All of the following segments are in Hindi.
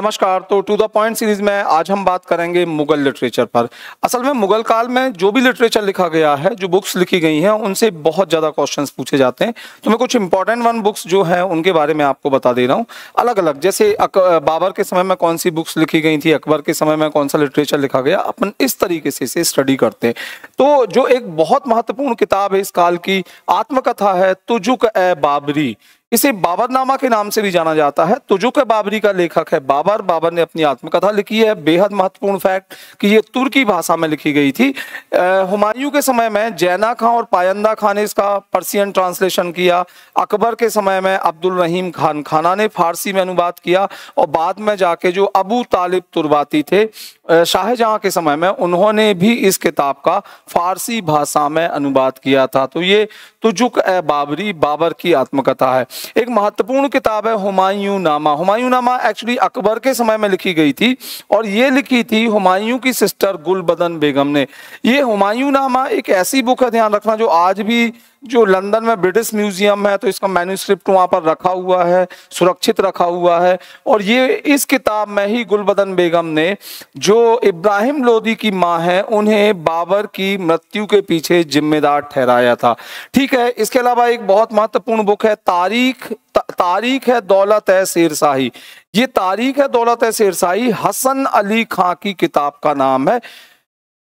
नमस्कार। तो टू द पॉइंट सीरीज में आज हम बात करेंगे मुगल लिटरेचर पर। असल में मुगल काल में जो भी लिटरेचर लिखा गया है, जो बुक्स लिखी गई हैं, उनसे बहुत ज़्यादा क्वेश्चंस पूछे जाते हैं। तो मैं कुछ इंपॉर्टेंट वन बुक्स जो हैं उनके बारे में आपको बता दे रहा हूँ अलग अलग। जैसे बाबर के समय में कौन सी बुक्स लिखी गई थी, अकबर के समय में कौन सा लिटरेचर लिखा गया, अपन इस तरीके से इसे स्टडी करते हैं। तो जो एक बहुत महत्वपूर्ण किताब है इस काल की, आत्मकथा है तुजुक-ए-बाबरी। इसे बाबरनामा के नाम से भी जाना जाता है। तुजुक-ए-बाबरी का लेखक है बाबर। बाबर ने अपनी आत्मकथा लिखी है। बेहद महत्वपूर्ण फैक्ट कि ये तुर्की भाषा में लिखी गई थी। हुमायूं के समय में जैना खां और पायंदा खां ने इसका पर्सियन ट्रांसलेशन किया। अकबर के समय में अब्दुल रहीम खान खाना ने फारसी में अनुवाद किया और बाद में जाके जो अबू तालिब तुर्बाती थे शाहजहां के समय में, उन्होंने भी इस किताब का फारसी भाषा में अनुवाद किया था। तो ये तुजुक-ए-बाबरी बाबर की आत्मकथा है। एक महत्वपूर्ण किताब है हुमायूं नामा। हुमायूं नामा एक्चुअली अकबर के समय में लिखी गई थी और ये लिखी थी हुमायूं की सिस्टर गुलबदन बेगम ने। ये हुमायूं नामा एक ऐसी बुक है, ध्यान रखना, जो आज भी जो लंदन में ब्रिटिश म्यूजियम है तो इसका मैन्यूस्क्रिप्ट वहाँ पर रखा हुआ है, सुरक्षित रखा हुआ है। और ये इस किताब में ही गुलबदन बेगम ने, जो इब्राहिम लोदी की माँ है, उन्हें बाबर की मृत्यु के पीछे जिम्मेदार ठहराया था। ठीक है। इसके अलावा एक बहुत महत्वपूर्ण बुक है तारीख है दौलत-ए-शेरशाही। ये तारीख है दौलत-ए-शेरशाही हसन अली खां की किताब का नाम है।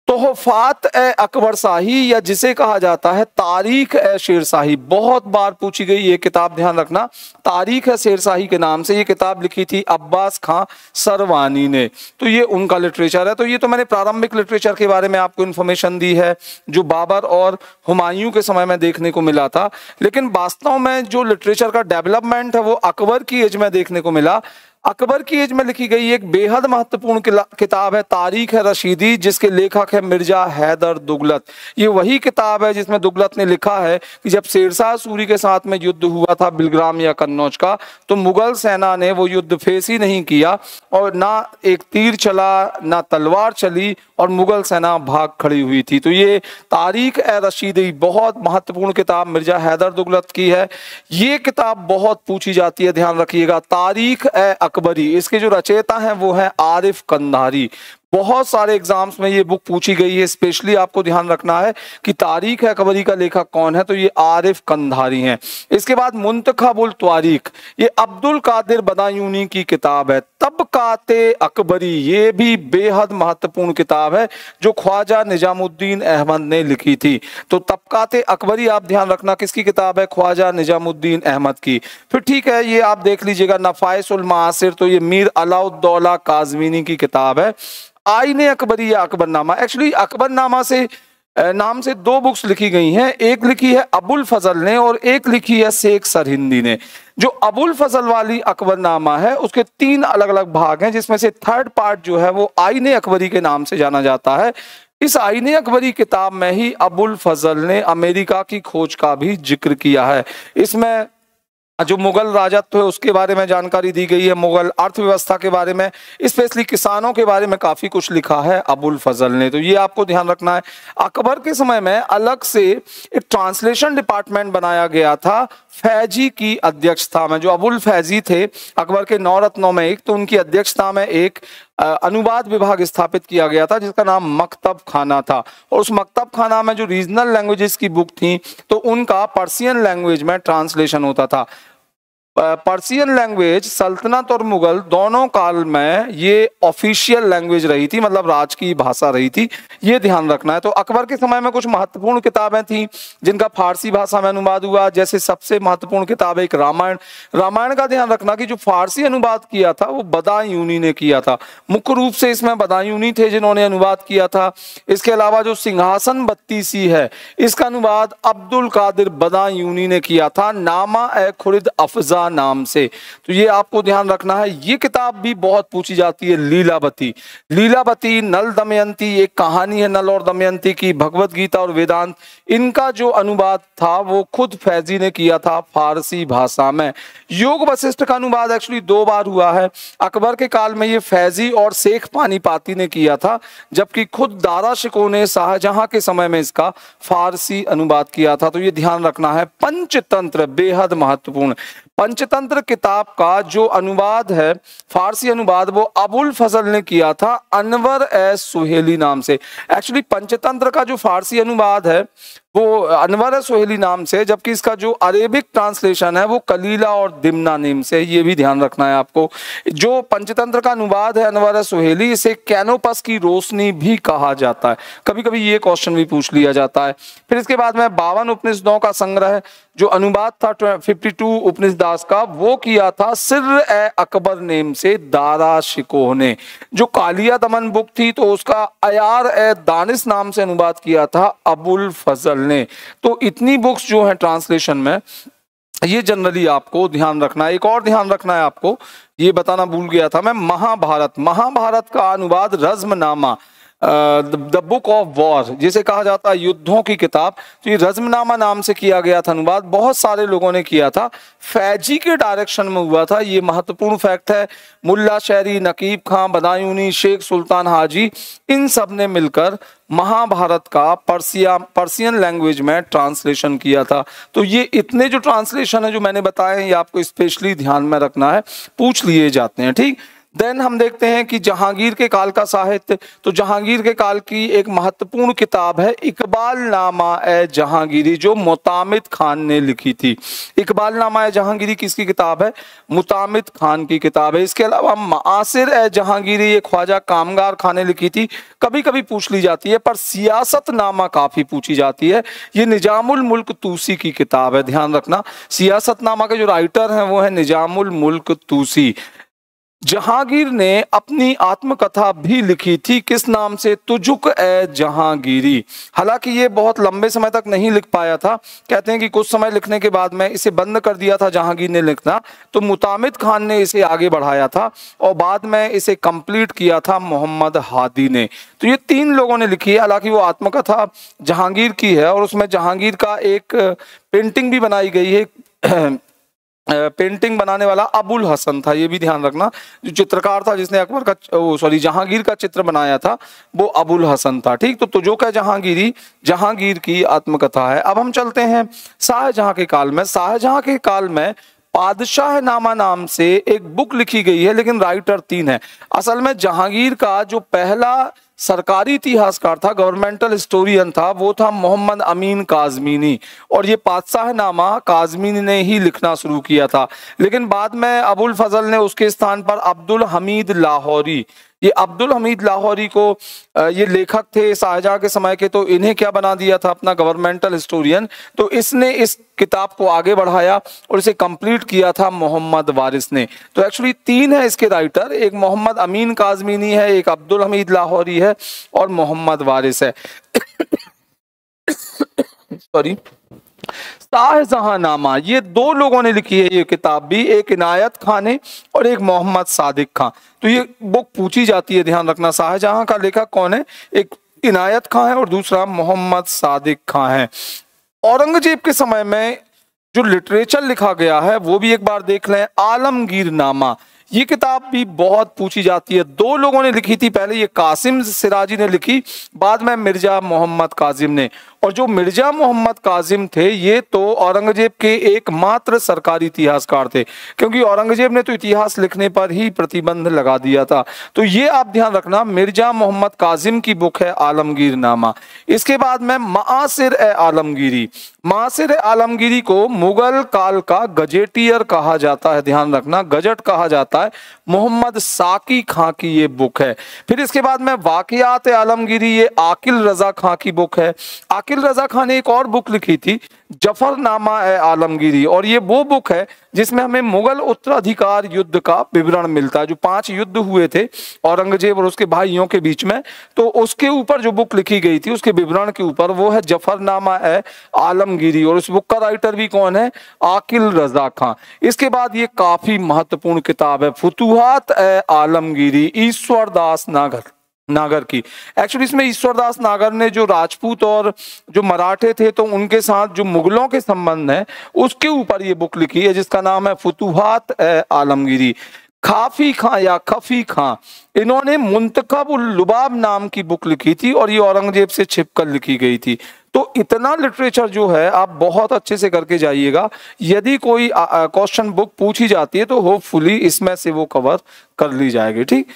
तोहफात-ए-अकबर शाही, या जिसे कहा जाता है तारीख-ए-शेरशाही, बहुत बार पूछी गई ये किताब, ध्यान रखना। तारीख-ए-शेरशाही के नाम से ये किताब लिखी थी अब्बास खां सरवानी ने। तो ये उनका लिटरेचर है। तो ये तो मैंने प्रारंभिक लिटरेचर के बारे में आपको इन्फॉर्मेशन दी है जो बाबर और हुमायूं के समय में देखने को मिला था। लेकिन वास्तव में जो लिटरेचर का डेवलपमेंट है वो अकबर की एज में देखने को मिला। अकबर की एज में लिखी गई एक बेहद महत्वपूर्ण किताब है तारीख है रशीदी, जिसके लेखक है मिर्जा हैदर दुगलत। ये वही किताब है जिसमें दुगलत ने लिखा है कि जब शेरशाह सूरी के साथ में युद्ध हुआ था बिलग्राम या कन्नौज का, तो मुगल सेना ने वो युद्ध फेस ही नहीं किया और ना एक तीर चला ना तलवार चली और मुगल सेना भाग खड़ी हुई थी। तो ये तारीख ए रशीदी बहुत महत्वपूर्ण किताब मिर्जा हैदर दुगलत की है। ये किताब बहुत पूछी जाती है, ध्यान रखिएगा। तारीख ए अकबरी, इसके जो रचयिता हैं वो हैं आरिफ कंधारी। बहुत सारे एग्जाम्स में ये बुक पूछी गई है। स्पेशली आपको ध्यान रखना है कि तारीख अकबरी का लेखक कौन है, तो ये आरिफ कंधारी हैं। इसके बाद मुंतखबुल त्वारीख, ये अब्दुल कादिर बदायूनी की किताब है। तबकाते अकबरी, ये भी बेहद महत्वपूर्ण किताब है जो ख्वाजा निजामुद्दीन अहमद ने लिखी थी। तो तबकाते अकबरी आप ध्यान रखना किसकी किताब है, ख्वाजा निजामुद्दीन अहमद की। फिर ठीक है, ये आप देख लीजिएगा नफाइसुल मासिर, तो ये मीर अलाउद्दौला काज़मीनी की किताब है। आईने अकबरी या अकबरनामा, एक्चुअली अकबरनामा से नाम से दो बुक्स लिखी गई हैं। एक लिखी है अबुल फजल ने और एक लिखी है शेख सरहिंदी ने। जो अबुल फजल वाली अकबरनामा है उसके 3 अलग अलग भाग हैं, जिसमें से थर्ड पार्ट जो है वो आईने अकबरी के नाम से जाना जाता है। इस आईने अकबरी किताब में ही अबुल फजल ने अमेरिका की खोज का भी जिक्र किया है। इसमें जो मुगल राजत्व है उसके बारे में जानकारी दी गई है, मुगल अर्थव्यवस्था के बारे में, स्पेशली किसानों के बारे में काफी कुछ लिखा है अबुल फजल ने। तो ये आपको ध्यान रखना है। अकबर के समय में अलग से एक ट्रांसलेशन डिपार्टमेंट बनाया गया था फैजी की अध्यक्षता में। जो अबुल फैजी थे अकबर के 9 रत्नों में एक, तो उनकी अध्यक्षता में एक अनुवाद विभाग स्थापित किया गया था जिसका नाम मकतब खाना था। और उस मकतब खाना में जो रीजनल लैंग्वेजेस की बुक थी तो उनका पर्सियन लैंग्वेज में ट्रांसलेशन होता था। पर्सियन लैंग्वेज सल्तनत और मुगल दोनों काल में ये ऑफिशियल लैंग्वेज रही थी, मतलब राज की भाषा रही थी। ये ध्यान रखना है। तो अकबर के समय में कुछ महत्वपूर्ण किताबें थी जिनका फारसी भाषा में अनुवाद हुआ। जैसे सबसे महत्वपूर्ण किताब है एक रामायण। रामायण का ध्यान रखना कि जो फारसी अनुवाद किया था वो बदायूनी ने किया था। मुख्य रूप से इसमें बदायूनी थे जिन्होंने अनुवाद किया था। इसके अलावा जो सिंहासन बत्तीसी है इसका अनुवाद अब्दुल कादिर बदायूनी ने किया था, नामा ए खुरिद अफजा नाम से। तो ये आपको ध्यान रखना है। ये किताब भी बहुत पूछी जाती है। लीलावती, लीलावती नल दमयंती एक कहानी है नल और दमयंती की। भगवत गीता और वेदांत, इनका जो अनुवाद था वो खुद फैजी ने किया था फारसी भाषा में। योग वशिष्ठ का अनुवाद एक्चुअली 2 बार हुआ है। अकबर के काल में ये फैजी और शेख पानीपाती ने किया था, जबकि खुद दारा शिकोह ने शाहजहां के समय में इसका फारसी अनुवाद किया था। तो ये ध्यान रखना है। पंचतंत्र बेहद महत्वपूर्ण। पंचतंत्र किताब का जो अनुवाद है, फारसी अनुवाद, वो अबुल फजल ने किया था अनवर ए सुहेली नाम से। एक्चुअली पंचतंत्र का जो फारसी अनुवाद है वो अनवर सुहेली नाम से, जबकि इसका जो अरेबिक ट्रांसलेशन है वो कलीला और दिमना नेम से, ये भी ध्यान रखना है आपको। जो पंचतंत्र का अनुवाद है अनवर सुहेली, इसे कैनोपस की रोशनी भी कहा जाता है। कभी कभी ये क्वेश्चन भी पूछ लिया जाता है। फिर इसके बाद में 52 उपनिषदों का संग्रह जो अनुवाद था 52 उपनिषदास का, वो किया था सिर्र ए अकबर नेम से दारा शिकोह ने। जो कालिया दमन बुक थी तो उसका अयार ए दानिश नाम से अनुवाद किया था अबुल फजल ने। तो इतनी बुक्स जो है ट्रांसलेशन में, ये जनरली आपको ध्यान रखना है। एक और ध्यान रखना है आपको, ये बताना भूल गया था मैं, महाभारत का अनुवाद Razmnama, the book of war जिसे कहा जाता है युद्धों की किताब, तो ये रज़्मनामा नाम से किया गया था अनुवाद। बहुत सारे लोगों ने किया था, फैजी के डायरेक्शन में हुआ था। ये महत्वपूर्ण फैक्ट है। मुल्ला शहरी, नकीब खां, बदायूनी, शेख सुल्तान हाजी, इन सब ने मिलकर महाभारत का पर्सियन लैंग्वेज में ट्रांसलेशन किया था। तो ये इतने जो ट्रांसलेशन है जो मैंने बताए हैं, ये आपको स्पेशली ध्यान में रखना है, पूछ लिए जाते हैं, ठीक। देन हम देखते हैं कि जहांगीर के काल का साहित्य। तो जहांगीर के काल की एक महत्वपूर्ण किताब है इकबाल नामा ए जहांगीरी, जो मुतामिद खान ने लिखी थी। इकबाल नामा ए जहांगीरी किसकी किताब है? मुतामिद खान की किताब है। इसके अलावा मासिर ए जहांगीरी ये ख्वाजा कामगार खान ने लिखी थी, कभी कभी पूछ ली जाती है, पर सियासत नामा काफी पूछी जाती है। ये निजामुल मुल्क तूसी की किताब है, ध्यान रखना। सियासत नामा के जो राइटर हैं वो है निजामुल मुल्क तूसी। जहांगीर ने अपनी आत्मकथा भी लिखी थी, किस नाम से? तुजुक ए जहांगीरी। हालांकि ये बहुत लंबे समय तक नहीं लिख पाया था, कहते हैं कि कुछ समय लिखने के बाद में इसे बंद कर दिया था जहांगीर ने लिखना, तो मुतामिद खान ने इसे आगे बढ़ाया था और बाद में इसे कंप्लीट किया था मोहम्मद हादी ने। तो ये 3 लोगों ने लिखी है। हालांकि वो आत्मकथा जहांगीर की है और उसमें जहांगीर का एक पेंटिंग भी बनाई गई है। पेंटिंग बनाने वाला अबुल हसन था, ये भी ध्यान रखना। जो चित्रकार था जिसने जहांगीर का चित्र बनाया था वो अबुल हसन था, ठीक। तो जो क्या जहांगीरी, जहांगीर की आत्मकथा है। अब हम चलते हैं शाहजहां के काल में। शाहजहां के काल में पादशाह नामा नाम से एक बुक लिखी गई है, लेकिन राइटर 3 है। असल में जहांगीर का जो पहला सरकारी इतिहासकार था, गवर्नमेंटल हिस्टोरियन था, वो था मोहम्मद अमीन काज़मीनी, और ये पादशाह नामा काज़मीनी ने ही लिखना शुरू किया था। लेकिन बाद में अबुल फजल ने उसके स्थान पर अब्दुल हमीद लाहौरी, ये अब्दुल हमीद लाहौरी को, ये लेखक थे शाहजहां के समय के, तो इन्हें क्या बना दिया था अपना गवर्नमेंटल हिस्टोरियन। तो इसने इस किताब को आगे बढ़ाया और इसे कंप्लीट किया था मोहम्मद वारिस ने। तो एक्चुअली 3 है इसके राइटर, एक मोहम्मद अमीन काज़मीनी है, एक अब्दुल हमीद लाहौरी है और मोहम्मद वारिस है। सॉरी, शाहजहांनामा, ये 2 लोगों ने लिखी है ये किताब भी, एक इनायत खान है और एक मोहम्मद सादिक खान। तो ये बुक पूछी जाती है, ध्यान रखना। शाहजहां का लेखक कौन है? एक इनायत खान है और दूसरा मोहम्मद सादिक खान है। औरंगजेब के समय में जो लिटरेचर लिखा गया है वो भी एक बार देख लें। आलमगीर नामा, ये किताब भी बहुत पूछी जाती है। 2 लोगों ने लिखी थी, पहले ये कासिम सिराजी ने लिखी, बाद में मिर्जा मोहम्मद काजिम ने। और जो मिर्जा मोहम्मद काजिम थे ये तो औरंगजेब के एकमात्र सरकारी इतिहासकार थे, क्योंकि औरंगजेब ने तो इतिहास लिखने पर ही प्रतिबंध लगा दिया था। तो ये आप ध्यान रखना, मिर्जा मोहम्मद काजिम की बुक है आलमगीर नामा। इसके बाद में मासिर ए आलमगीरी, मासिर ए आलमगीरी को मुगल काल का गजेटियर कहा जाता है, ध्यान रखना, गजट कहा जाता है। मोहम्मद साकी खां की ये बुक है। फिर इसके बाद में वाक़ियात ए आलमगीरी, ये आकिल रजा खां की बुक है। आकिल रजा खान ने एक और बुक लिखी थी जफरनामा ए आलमगीरी, और ये वो बुक है जिसमें हमें मुगल उत्तराधिकार युद्ध का विवरण मिलता है। जो 5 युद्ध हुए थे औरंगजेब और उसके भाइयों के बीच में, तो उसके ऊपर जो बुक लिखी गई थी उसके विवरण के ऊपर, वो है जफरनामा ए आलमगीरी, और उस बुक का राइटर भी कौन है? आकिल रजा खां। इसके बाद ये काफी महत्वपूर्ण किताब है फुतुहात ए आलमगीरी, ईश्वरदास नागर की। एक्चुअली इसमें ईश्वरदास नागर ने जो राजपूत और जो मराठे थे तो उनके साथ जो मुगलों के संबंध है उसके ऊपर ये बुक लिखी है, जिसका नाम है फुतुहात ए आलमगीरी। खाफी खां या खफी खां, इन्होंने मुंतखब उल लुबाब नाम की बुक लिखी थी और ये औरंगजेब से छिपकर लिखी गई थी। तो इतना लिटरेचर जो है आप बहुत अच्छे से करके जाइएगा। यदि कोई क्वेश्चन बुक पूछी जाती है तो होपफुली इसमें से वो कवर कर ली जाएगी। ठीक।